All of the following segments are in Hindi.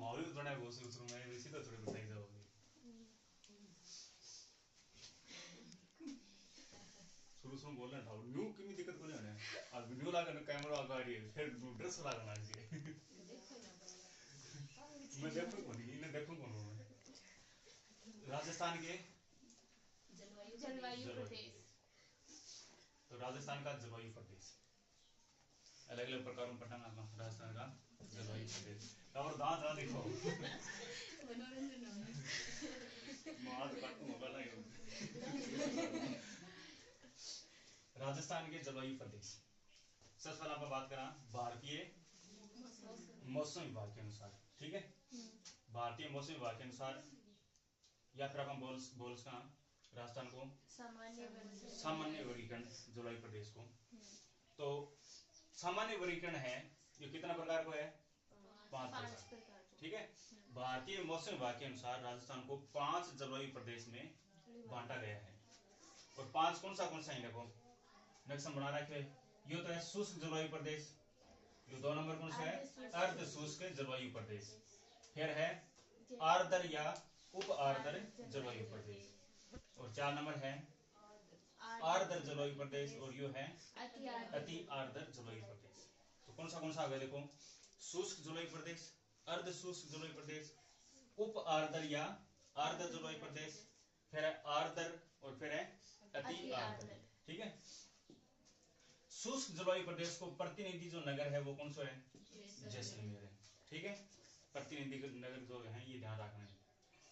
माहौल भी थोड़ा वो शुरू में वैसे तो थोड़ी बताई जाओगे शुरू बोलना था न्यू कितनी दिक्कत को नहीं है अब वीडियो लगा कैमरा आगा रही है फिर ड्रेस लगाना चाहिए मैं देखूं कौन इन्हें देखूं कौन मैं राजस्थान के जलवायु प्रदेश। तो राजस्थान का जलवायु प्रदेश अलग अलग प्रकार में पढ़ना राजस्थान का जलवायु प्रदेश और दांत ना देखो मनोरंजन मां तो काटू मोबाइल है राजस्थान के जलवायु प्रदेश सबसे पहले आप बात करा भारतीय मौसम विभाग के अनुसार ठीक है भारतीय मौसम विभाग के अनुसार या फिर अपन बोल का राजस्थान को सामान्य वर्गीकरण जलवायु प्रदेश को तो सामान्य वर्गीकरण है जो कितना प्रकार को है 5 प्रकार ठीक है भारतीय मौसम विभाग के अनुसार राजस्थान को 5 जलवायु प्रदेश में बांटा गया है और 5 कौन सा है देखो नेक्स्ट बना रखे ये तो है शुष्क जलवायु प्रदेश ये 2 नंबर कौन सा है अर्ध शुष्क जलवायु प्रदेश फिर है आर्द्र या उप आर्द्र जलवायु प्रदेश और 4 नंबर है आर्द्र जलवायु प्रदेश और यो है अति आर्द्र जलवायु प्रदेश तो कौन सा आ गया देखो शुष्क जलवायु प्रदेश अर्ध शुष्क जलवायु प्रदेश उप आर्द्र या आर्द्र जलवायु प्रदेश फिर है आर्द्र और फिर है अति आर्द्र ठीक है शुष्क जलवायु प्रदेश को प्रतिनिधि जो नगर है वो कौन सा है जैसलमेर है ठीक है प्रतिनिधि नगर जो है ये ध्यान रखना है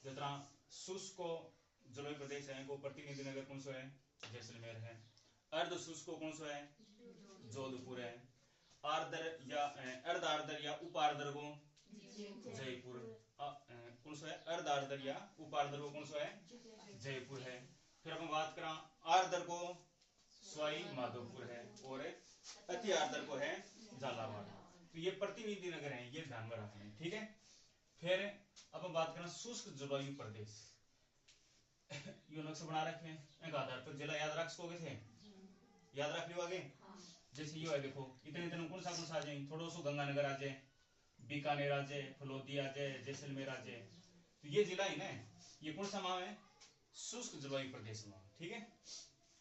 जिस तरह शुष्क जलवायु प्रदेश है वो प्रतिनिधि नगर कौन सा है जैसलमेर है अर्ध शुष्क कौन सा है जोधपुर है आर्द्र या अर्ध आर्द्र या उप आर्द्र को जयपुर कौन सा है अर्ध आर्द्र या उप आर्द्र को कौन सा है जयपुर है फिर हम बात करा आर्द्र को सवाई माधोपुर है और अति आर्द्र को है झालावाड़ तो ये प्रतिनिधि नगर हैं ये ध्यान में रखना है ठीक है फिर अब हम बात करें शुष्क जलवायु प्रदेश यो नक्शा बना रखे हैं एक आधार पर जिला याद रख सकोगे थे याद रख लियो आगे जैसे यो है देखो इतने कौन सा आ जाए थोड़ा सा गंगानगर आ जाए बीकानेर आ जाए फलोदी आ जाए जैसलमेर आ जाए तो ये जिला ही ना ये कौन सा माह है शुष्क जलवायु प्रदेश माह ठीक है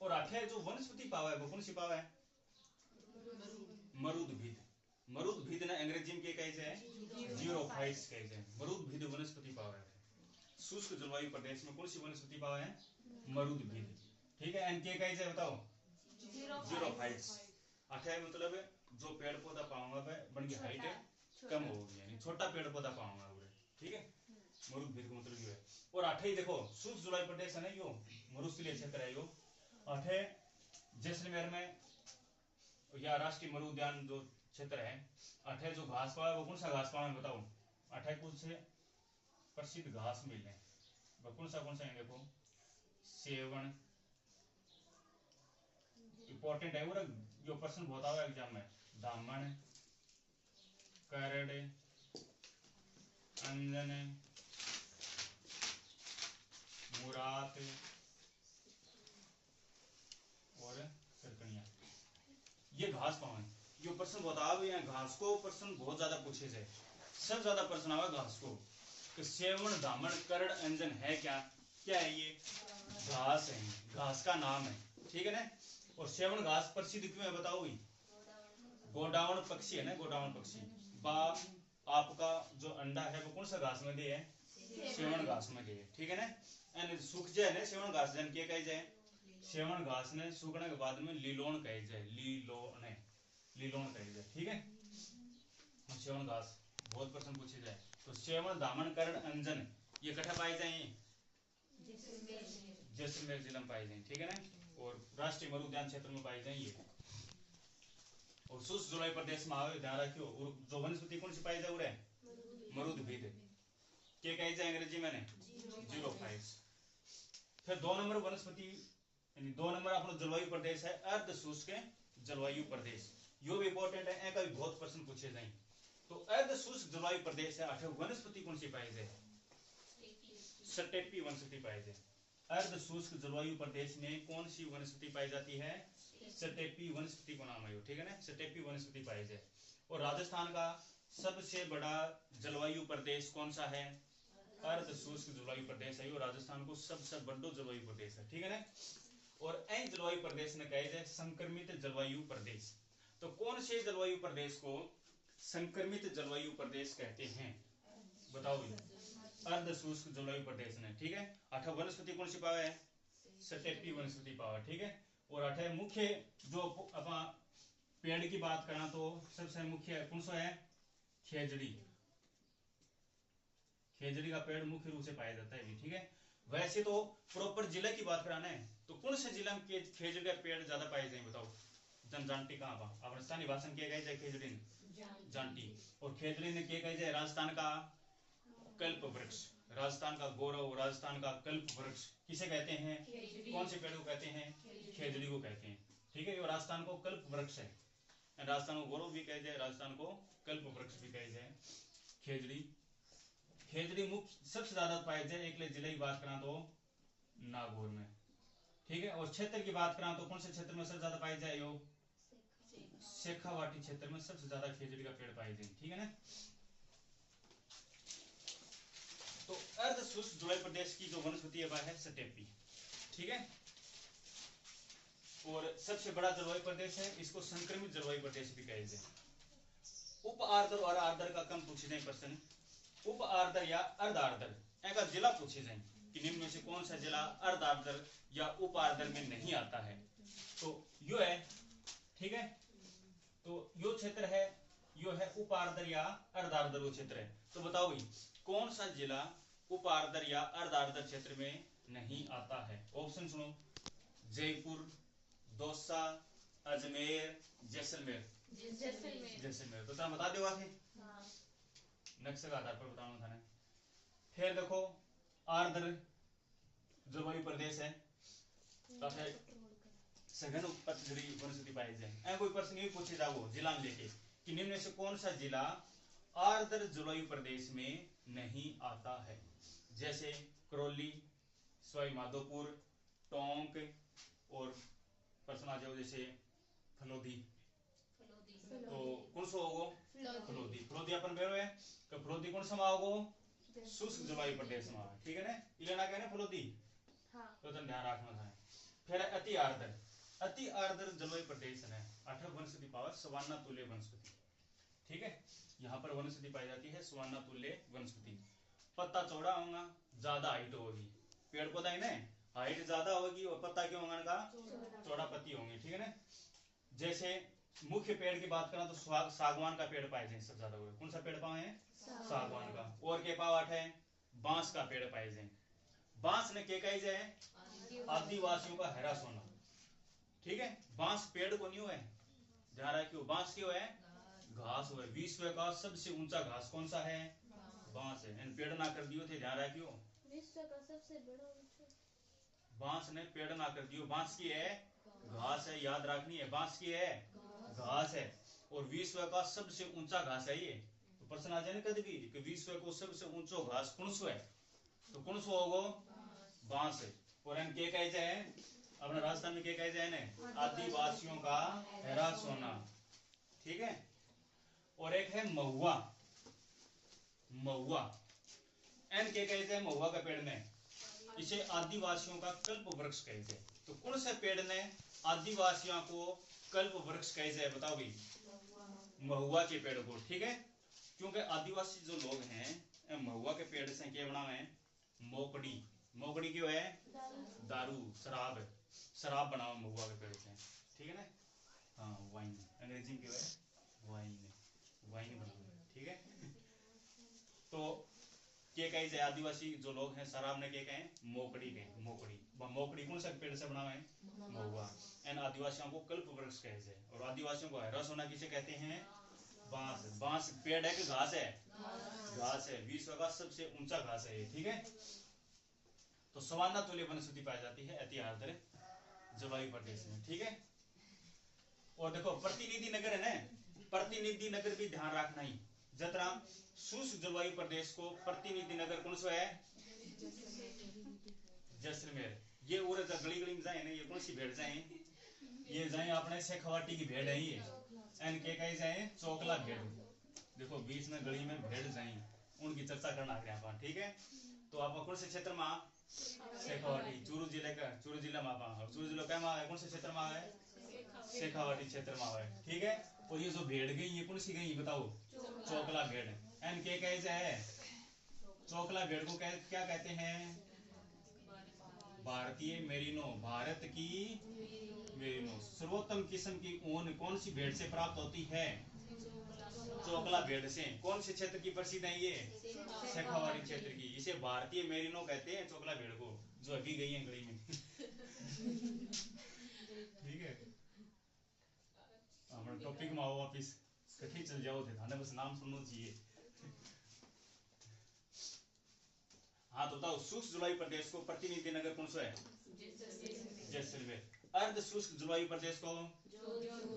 और 8 जो वनस्पति पावा है वो कौन सी पावा है मरुदभिद ना अंग्रेजी में कहे जाए जीरोफाइट्स कहे जाए मरुदभिद वनस्पति पावा है शुष्क जलवायु प्रदेश में कौन सी वनस्पति पावा है मरुदभिद ठीक है एंड के कहे जाए बताओ जीरोफाइट्स 8 मतलब जो पेड़ पौधा पाऊंगा बन की हाइट कम होगी यानी छोटा पेड़ पौधा पाऊंगा ठीक है मरुदभिद का मतलब ये है और 8 देखो शुष्क जलवायु प्रदेश है ना यो मरुस्थलीय क्षेत्र है यो 8 जैसलमेर में या राष्ट्रीय मरु उद्यान जो क्षेत्र है 8 जो घास पावा है वो कौन सा घास पावा है बताओ 8 कुछ से प्रसिद्ध घास मिले वो कौन सा है देखो सेवन इंपॉर्टेंट है वो जो प्रश्न बहुत आया एग्जाम में दामन करड़ अंजन मुरात और सरकनिया ये घास पावन ये प्रश्न बता यहाँ घास को प्रश्न बहुत ज्यादा पूछे जाए सब ज्यादा प्रश्न आवा घास को कि सेवन दामन करड़ अंजन है क्या है ये घास है घास का नाम है ठीक है ना और सेवन घास प्रसिद्ध क्यों है बताओ गोडावण पक्षी है ना गोडावण पक्षी बा आपका जो अंडा है वो कौन सा घास में दे है सेवन घास में दे ठीक है ना सूख जाए ना सेवन घास जन के कहे जाए सेवन घास ने सूखने के बाद में लीलोन कहे जाए लीलोन कहे जाए ठीक है सेवन घास बहुत प्रश्न पूछे जाए तो सेवन दामन करण अंजन ये कठा पाए जाए जैसलमेर जिला में पाए जाए ठीक है ना और राष्ट्रीय मरु उद्यान क्षेत्र में पाए जाए ये और शुष्क जलवायु प्रदेश में आवे ध्यान रखियो और जो वनस्पति कौन सी पाई जाए मरुदभिद के कहे जाए अंग्रेजी में जीरोफाइट्स फिर 2 नंबर वनस्पति यानी 2 नंबर अपना जलवायु प्रदेश है अर्ध शुष्क जलवायु प्रदेश यो भी इंपॉर्टेंट है एक बहुत प्रश्न पूछे जाए तो अर्ध शुष्क जलवायु प्रदेश है 8 वनस्पति कौन सी पाई जाए स्टेपी वनस्पति पाई जाए अर्ध शुष्क जलवायु प्रदेश में कौन सी वनस्पति पाई जाती है स्टेपी वनस्पति को नाम है ठीक है ना स्टेपी वनस्पति पाई जाए और राजस्थान का सबसे बड़ा जलवायु प्रदेश कौन सा है? अर्ध शुष्क जलवायु प्रदेश है। राजस्थान को सबसे बड़ो जलवायु प्रदेश है, ठीक है ना। और ऐ जलवायु प्रदेश ने कहे जाए संक्रमित जलवायु प्रदेश। तो कौन से जलवायु प्रदेश को संक्रमित जलवायु प्रदेश कहते हैं? बताओ भाई। अर्ध शुष्क जलवायु प्रदेश ने, ठीक है। अठ वनस्पति कौन सी पावा है? स्टेपी वनस्पति पावा, ठीक है। और अठ मुख्य जो अपना पेड़ की बात करा तो सबसे मुख्य कौन सा है? खेजड़ी। खेजड़ी का पेड़ मुख्य रूप से पाया जाता है, ठीक है। वैसे तो प्रॉपर जिले की बात कराना है तो कौन से जिला में खेजड़ी का पेड़ ज्यादा पाए जाए? बताओ। जनजांटी कहाँ पा? अब स्थानीय भाषण किया गया खेजड़ी ने जांटी। और खेजड़ी ने क्या कहा जाए? राजस्थान का कल्प वृक्ष, राजस्थान का गौरव, राजस्थान का कल्प वृक्ष किसे कहते हैं? कौन से पेड़ को कहते हैं? खेजड़ी को कहते हैं, ठीक है। ये राजस्थान को कल्प वृक्ष है। राजस्थान को गौरव भी कहे जाए, राजस्थान को कल्प वृक्ष भी कहे जाए। खेजड़ी, खेजड़ी मुख्य सबसे ज्यादा पाए जाए एक जिले की बात करा तो नागौर में, ठीक है। और क्षेत्र की बात करा तो कौन से क्षेत्र में सबसे ज्यादा पाए जाए? यो शेखावाटी क्षेत्र में सबसे ज्यादा खेजड़ी का पेड़ पाए जाए, ठीक है ना। तो अर्ध शुष्क जलवायु प्रदेश की जो वनस्पति है वह है स्टेपी, ठीक है। और सबसे बड़ा जलवायु प्रदेश है, इसको संक्रमित जलवायु प्रदेश भी कहे जाए। उप आर्द्र और आर्द्र का कम पूछे जाए प्रश्न। उप आर्द्र या अर्ध आर्द्र ऐसा जिला पूछे जाए कि निम्न में से कौन सा जिला अर्ध आर्द्र या उप आर्द्र में नहीं आता है? तो यो है, ठीक है। तो यो क्षेत्र है, यो है उप आर्द्र या अर्ध आर्द्र वो क्षेत्र है। तो बताओ भाई कौन सा जिला उप आर्द्र या अर्ध आर्द्र क्षेत्र में नहीं आता है? ऑप्शन सुनो। जयपुर, दौसा, अजमेर, जैसलमेर। जैसलमेर। तो बता दो आगे नक्शे के आधार पर बताना था। फिर देखो आर्द्र जलवायु प्रदेश है, सघन पतझड़ी वनस्पति पाई जाए। कोई प्रश्न ये पूछे जाओ जिला में लेके कि निम्न में से कौन सा जिला आर्द्र जलवायु प्रदेश में नहीं आता है? जैसे करौली, सवाई माधोपुर, टोंक और प्रश्न आ जाओ जैसे फलोदी। तो कौन सा होगा? फलोदी। फलोदी अपन बेरो है तो फलोदी कौन सा होगा? शुष्क जलवायु प्रदेश में, ठीक है ना। इलाना कहने फलोदी, तो तुम ध्यान रखना था। फिर अति आर्द्र, अति आर्द्र जलवायु प्रदेश है 8 वनस्पति पावर सवाना तुल्य वनस्पति, ठीक है। यहाँ पर वनस्पति पाई जाती है सवाना तुल्य वनस्पति। पत्ता चौड़ा होगा, ज्यादा हाइट होगी, पेड़ पौधा है ना हाइट ज्यादा होगी और पत्ता क्यों होगा का चौड़ा पत्ती होंगे, ठीक है ना। जैसे मुख्य पेड़ की बात करें तो सागवान का पेड़ पाए जाए सबसे ज्यादा। कौन सा पेड़ पाए हैं? सागवान का। और के पावाट है बांस का पेड़ पाए जाए। बांस ने क्या कही जाए? आदिवासियों का हैरा सोना, ठीक है। बांस पेड़ को नहीं है, ध्यान रखियो। बांस क्यों है? घास है। विश्व का सबसे ऊंचा घास कौन सा है? बांस है। इन पेड़ ना कर दियो थे, ध्यान रखियो। विश्व का सबसे बड़ा बांस ने पेड़ ना कर दियो। बांस की है घास है, याद रखनी है। बांस की है घास है और विश्व का सबसे ऊंचा घास है ये। तो प्रश्न आ जाए कद भी कि विश्व को सबसे ऊंचो घास कौन सो है? तो कौन सो होगो? बांस है। और हम क्या कहे जाए अपने राजस्थान में क्या कहे जाए ना? आदिवासियों का हैरा सोना, ठीक है। और एक है महुआ। महुआ एन क्या कहे जाए? महुआ का पेड़ में इसे आदिवासियों का कल्प वृक्ष कहे जाए। तो कौन से पेड़ ने आदिवासियों को कल्प वृक्ष कहे जाए? बताओ भाई। महुआ के पेड़ को, ठीक है। क्योंकि आदिवासी जो लोग हैं महुआ के पेड़ से क्या बना है? मोकड़ी। मोकड़ी क्यों है? दारू, शराब, शराब बना हुआ महुआ के पेड़ से, ठीक है ना। हाँ वाइन, अंग्रेजी क्यों है? वाइन, वाइन बना हुआ, ठीक है। तो क्या कहे जाए? आदिवासी जो लोग हैं शराब ने क्या कहे? मोकड़ी कहे। मोकड़ी, मोकड़ी कौन सा पेड़ से बना हुआ है? महुआ। एंड आदिवासियों को कल्प वृक्ष कहे जाए। और आदिवासियों को हैरा सोना किसे कहते हैं? बांस। बांस पेड़ है कि घास है? घास है। विश्व का सबसे ऊंचा घास है ये, ठीक है। तो सवाना तुल्य वनस्पति पाई जाती है अति आर्द्र जलवायु प्रदेश में, ठीक है। और देखो प्रतिनिधि नगर है ना, प्रतिनिधि नगर भी ध्यान रखना ही। जतरा शुष्क जलवायु प्रदेश को प्रतिनिधि नगर कौन सा है? जैसलमेर। ये और गली गली में जाए ना, ये कौन सी भेड़ जाए? ये जाए अपने शेखावाटी की भेड़ है ये। एन के कही जाए? चोकला भेड़, देखो बीच में गली में भेड़ जाई उनकी चर्चा करना है यहाँ पर, ठीक है। तो आप कौन से क्षेत्र में शेखावाटी चूरू जिले का, चूरू जिला में आप चूरू जिला क्या है, कौन से क्षेत्र में है, शेखावाटी क्षेत्र में है, ठीक है। और ये जो भेड़ गई ये कौन सी गई बताओ, चोकला भेड़। एन के कैसे है, चोकला भेड़ को क्या कहते हैं, भारतीय मेरिनो, भारत की मेरिनो। सर्वोत्तम किस्म की ऊन कौन सी भेड़ से प्राप्त होती है, चोकला भेड़ से। कौन से क्षेत्र की प्रसिद्ध है ये, शेखावाटी क्षेत्र की। इसे भारतीय मेरिनो कहते हैं चोकला भेड़ को, जो अभी गई है गली में। ठीक है, हमारे टॉपिक में आओ वापिस, कठी चल जाओ थे थाने, बस नाम सुनना चाहिए। हाँ तो बताओ, शुष्क जलवायु प्रदेश को प्रतिनिधि नगर कौन सा है, जैसलमेर। अर्ध शुष्क जलवायु प्रदेश को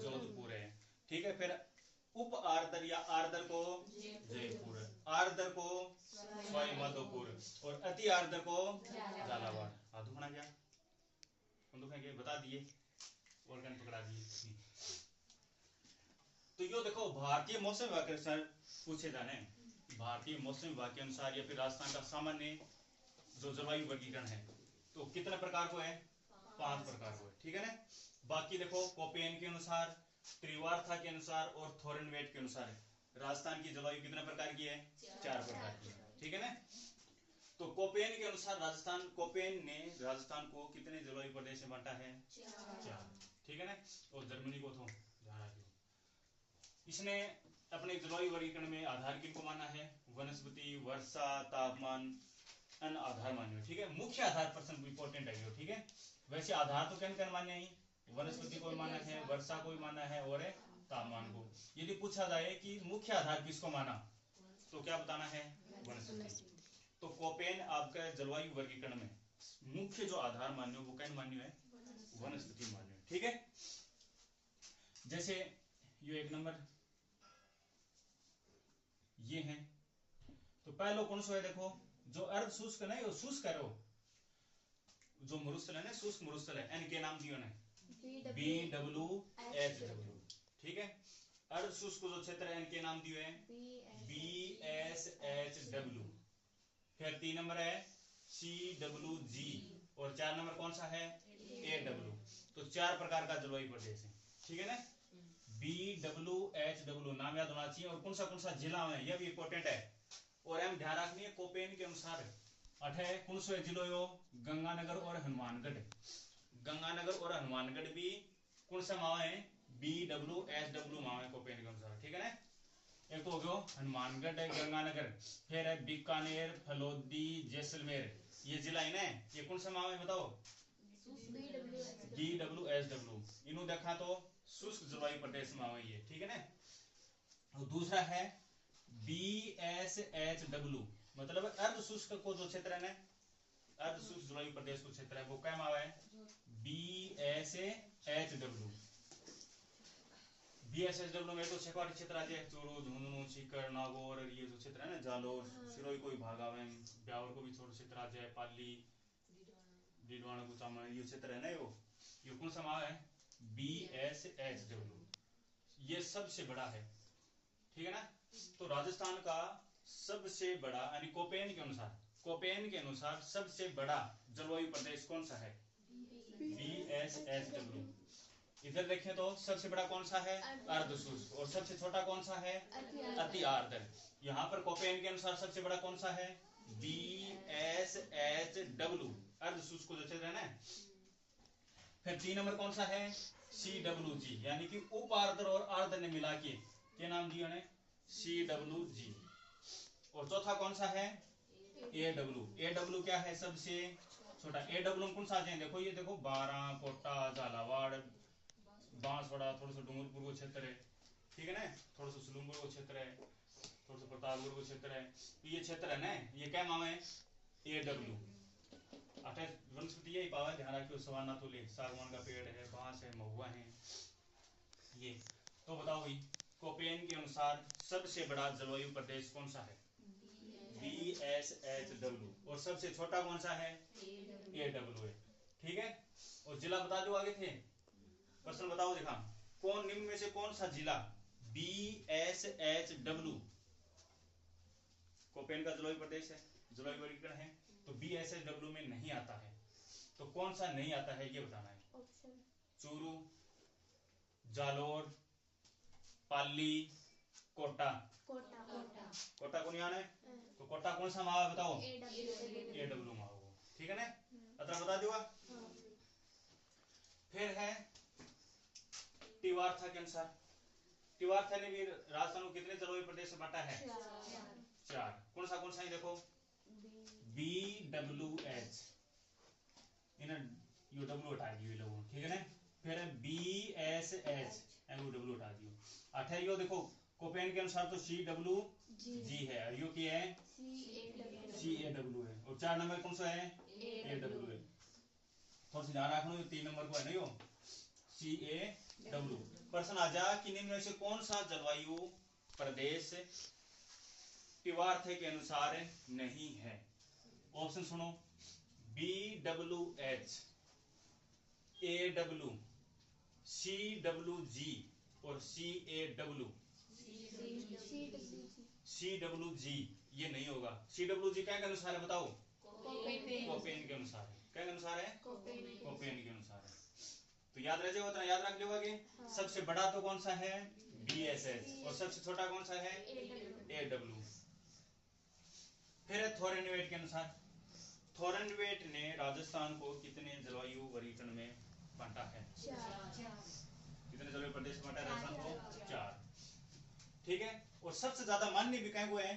जोधपुर है, ठीक है। फिर उप आर्द्र या आर्द्र को जयपुर, आर्द्र को सवाई माधोपुर और अति आर्द्र को झालावाड़। हाँ दुखना क्या, हम दुखेंगे बता दिए और कन पकड़ा दिए। तो यो देखो, भारतीय मौसम विभाग के अनुसार पूछे जाने, भारतीय मौसम विभाग के अनुसार या फिर राजस्थान का सामान्य जो जलवायु वर्गीकरण है तो कितने प्रकार को है, 5 प्रकार को है, ठीक है ना। बाकी देखो कोपेन के अनुसार, त्रिवार्था के अनुसार और थोरनवेट के अनुसार राजस्थान की जलवायु कितने प्रकार की है, 4 प्रकार की है, ठीक है ना। तो कोपेन के अनुसार राजस्थान, कोपेन ने राजस्थान को कितने जलवायु प्रदेश में बांटा है, 4, ठीक है ना। और जर्मनी को तो ध्यान रखियो, इसने अपने जलवायु वर्गीकरण में आधार किनको माना है, वनस्पति, वर्षा, तापमान, अन्य आधार मान्य, ठीक है। मुख्य आधार प्रश्न इंपॉर्टेंट है, ठीक है। वैसे आधार तो क्या मान्य है, वनस्पति को माना है, वर्षा को भी माना है और तापमान को। यदि पूछा जाए कि मुख्य आधार किसको माना तो क्या बताना है, वनस्पति। तो कोपेन आपका जलवायु वर्गीकरण में मुख्य जो आधार मान्य वो क्या मान्य है, वनस्पति मान्य, ठीक है। जैसे ये 1 नंबर ये है, तो पहलो कौन सा है देखो, जो अर्ध शुष्क नहीं हो, शुष्क करो, जो मरुस्थल है ना, शुष्क मरुस्थल है, एन के नाम दियो ना, BWHW, ठीक है। अर्ध शुष्क जो क्षेत्र है इनके नाम दिए हैं BSHW। फिर 3 नंबर है CWG और 4 नंबर कौन सा है AW। तो 4 प्रकार का जलवायु प्रदेश है, ठीक है ना। BWHW नाम याद होना चाहिए, और कौन सा जिला है यह भी इंपॉर्टेंट है। और हम ध्यान रखनी है कोपेन के अनुसार अठे कौन सा जिलो यो, गंगानगर और हनुमानगढ़। गंगानगर और हनुमानगढ़ भी कौन सा मावा है, BWHW मावा है कोपेन के अनुसार, ठीक है ना। एक तो हो गया हनुमानगढ़ है, गंगानगर, फिर है बीकानेर, फलोदी, जैसलमेर, ये जिला है ना, ये कौन सा मावा है बताओ, BWHW। इन्हों देखा तो शुष्क जलवायु प्रदेश मावा ये, ठीक है ना। और दूसरा है BSHW, मतलब अर्ध शुष्क को जो क्षेत्र है ना, अर्ध शुष्क जलवायु प्रदेश को क्षेत्र है वो क्या मावा है, BSHW। BSHW में तो शेखावाटी क्षेत्र आ जाए, चूरू, झुंझुनू, सीकर, नागौर, ये जो क्षेत्र है ना, जालोर, सिरोही कोई भाग आवे, ब्यावर को भी थोड़ा क्षेत्र आ जाए, पाली, डीडवाना, कुचामन, ये क्षेत्र है ना, ये कौन सा मावा है, BSHW। ये सबसे बड़ा है, ठीक है ना। तो राजस्थान का सबसे बड़ा यानी कोपेन के अनुसार, कोपेन के अनुसार सबसे बड़ा जलवायु प्रदेश कौन सा है, BSHW। इधर देखें तो सबसे बड़ा कौन सा है, अर्ध शुष्क, और सबसे छोटा कौन सा है, अति आर्द्र। यहाँ पर कोपेन के अनुसार सबसे बड़ा कौन सा है, BSHW, अर्ध शुष्क जो क्षेत्र है ना। फिर 3 नंबर कौन सा है, CWG, यानी कि उप आर्द्र और आर्द्र ने मिला के क्या नाम दिया ने, CWG। और चौथा कौन सा है, AW। AW क्या है, सबसे छोटा। AW कौन सा आ जाए देखो, ये देखो 12, कोटा, झालावाड़, बांसवाड़ा, थोड़ा सा डूंगरपुर को क्षेत्र है, ठीक है ना, थोड़ा सा सुलूमपुर को क्षेत्र है, थोड़ा सा प्रतापगढ़ को क्षेत्र है, तो ये क्षेत्र है ना, ये क्या मामा है, AW। वनस्पति यही पावा, ध्यान रखियो, सवाना तुले, सागवान का पेड़ है, बांस है, महुआ है ये। तो बताओ भाई, कोपेन के अनुसार सबसे बड़ा जलवायु प्रदेश कौन सा है, BSHW, और सबसे छोटा कौन सा है, AW है, ठीक है। और जिला बता दो आगे थे, प्रश्न बताओ, देखा कौन निम्न में से कौन सा जिला BSHW कोपेन का जलोई प्रदेश है, जलोई वर्गीकरण है, तो BSHW में नहीं आता है। तो कौन सा नहीं आता है ये बताना है। ऑप्शन चूरू, जालोर, पाली, कोटा। कोटा कोटा को नहीं आना है, तो कोटा कौन सा मावा बताओ? AW मावा हो, ठीक है ना, अतः बता दिया। फिर है टिवार्था के अनुसार, टिवार्था ने भी राजस्थान को कितने जलवायु प्रदेश में बांटा है? 4। कौन सा ही देखो, BWH, इन्हें UW हटा दियो लोगों, ठीक है ना। फिर BSH MW हटा दियो। 8 है यो देखो, कोपेन के अनुसार तो CWG है, और यो क्या है? CAW है। और 4 नंबर कौन सा है? AW है। थोड़ा सा ध्यान रखना, 3 नंबर को है ना यो CAW। प्रश्न आ जा कि निम्न में से कौन सा जलवायु प्रदेश टिवार्थे के अनुसार नहीं है? ऑप्शन सुनो, BWH, AW, CWG और CWG ये नहीं होगा। CWG क्या के अनुसार है बताओ? कोपेन के अनुसार है। क्या के अनुसार है? कोपेन के अनुसार है। तो याद रह जाएगा, उतना याद रख लो आगे। सबसे बड़ा तो कौन सा है? BSH, और सबसे छोटा कौन सा है? AW। फिर है थोरेनवेट के अनुसार, थोरेनवेट ने राजस्थान को कितने जलवायु वर्गीकरण में बांटा है? 4। कितने जलवायु प्रदेश में बांटा है राजस्थान को? 4, ठीक है। और सबसे ज्यादा मान्य भी कहीं को है?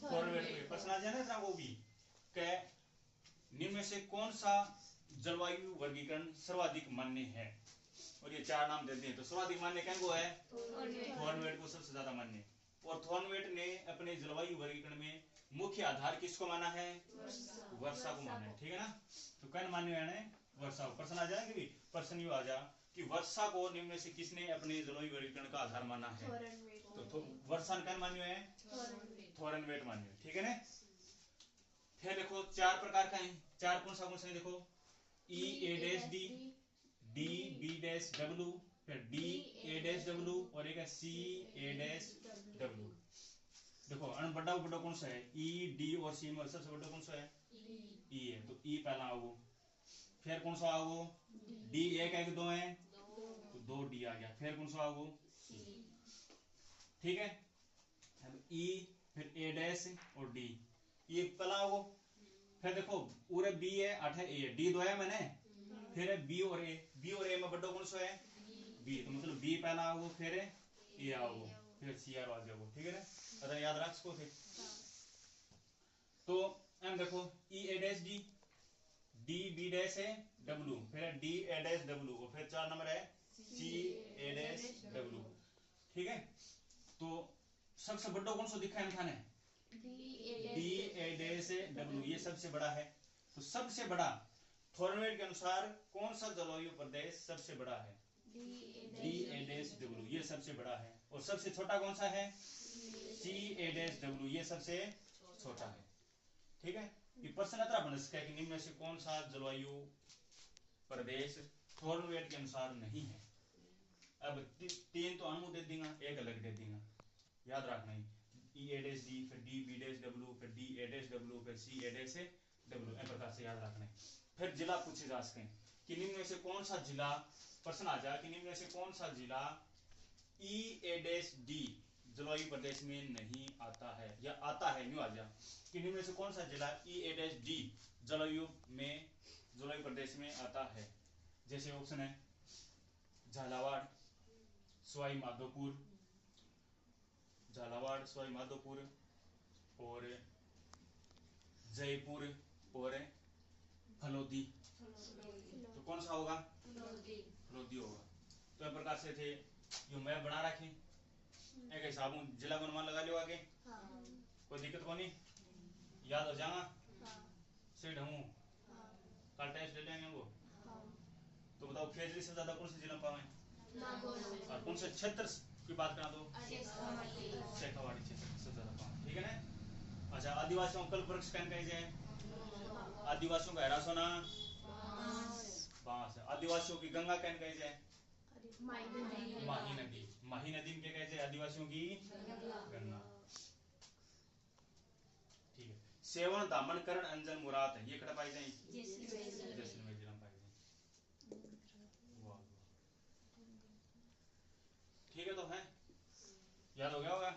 थोरेनवेट को। प्रश्न आ जाए ना वो भी, क्या निम्न में से कौन सा जलवायु वर्गीकरण सर्वाधिक मान्य है? और ये 4 नाम देते हैं, तो सर्वाधिक मान्य कहीं को है? थोरेनवेट को सबसे ज्यादा मान्य। और थोरेनवेट ने अपने जलवायु वर्गीकरण में मुख्य आधार किसको माना है? वर्षा को माना है, ठीक है ना। तो कौन मान्य है? वर्षा को। प्रश्न आ जाएंगे भी, प्रश्न यू आ जा कि वर्षा को निम्न में से किसने अपने जलवायु वर्गीकरण का आधार माना है? तो वर्षा कौन मान्य है? थोरेनवेट मान्य, ठीक है ना। फिर देखो 4 प्रकार का है, 4 कौन सा देखो, EA-D, DB-W, फिर DA-W और एक है CA-W। देखो अन बड़ा कौन सा है? E, D और C में सबसे बड़ा कौन सा है? E है, तो E पहला आओ। फिर कौन सा आओ? D 1 है कि 2 है? तो 2 D आ गया। फिर कौन सा आओ? C, ठीक है। अब E, फिर A- और D, ये पहला आओ। फिर देखो पूरे B है, 8 है, A है, D 2 है मैंने। फिर है B और A में बड़ा कौन सा है? B, तो मतलब B पहला आओ, फिर A आओ, फिर C आ जाओ, ठीक है ना। अरे याद रख इसको। फिर तो एम देखो EA-D, DB-W, फिर DA-W और फिर 4 नंबर है CA-W, ठीक है। तो सबसे बड़ा कौन सा दिखा है खाने? DA-W, ये सबसे बड़ा है। तो सबसे बड़ा थोरेनवेट के अनुसार कौन सा जलवायु प्रदेश सबसे बड़ा है? DA-W, ये सबसे बड़ा है। और सबसे छोटा कौन सा है? CA-W, ये सबसे छोटा है, ठीक है। ये प्रश्न अतरा बन सकता है कि निम्न में से कौन सा जलवायु प्रदेश थोरेनवेट के अनुसार नहीं है। अब 3 तो अनु दे देंगे, एक अलग दे देंगे, याद रखना है। EA-D, फिर DB-W, फिर DA-W, फिर CA-W, इस प्रकार से याद रखना है। फिर जिला पूछे जा सकते हैं कि निम्न में से कौन सा जिला, प्रश्न आ जाए कि निम्न में से कौन सा जिला EA-D जलवायु प्रदेश में नहीं आता है, या आता है, न्यू आ जा कि निम्न में से कौन सा जिला EA-D जलवायु प्रदेश में आता है। जैसे ऑप्शन है झालावाड़, सवाई माधोपुर, और जयपुर और फलोदी। तो कौन सा होगा? फलोदी होगा। तो इस प्रकार से थे जो मैप बना रखे, एक हिसाब जिला को अनुमान लगा लो आगे। कोई दिक्कत को नहीं, याद हो जाएगा। से ढूंढूं कल टेस्ट ले लेंगे वो। तो बताओ खेजड़ी से ज्यादा कौन से जिला पावे? और कौन से क्षेत्र की बात करा तो शेखावाड़ी क्षेत्र से ज्यादा पावे, ठीक है ना। अच्छा, आदिवासियों कल वृक्ष कहन कहे जाए? आदिवासियों का हरा सोना बांस है। आदिवासियों की गंगा कहन कहे जाए? माही नदी। माही नदी में क्या कहते हैं आदिवासियों की गन्ना। ठीक है। सेवन दामन करण अंजन मुराद है, ये कड़ा पाई जाए जैसलमेर जिला में पाई जाए। वाह। ठीक है तो है, याद हो गया होगा।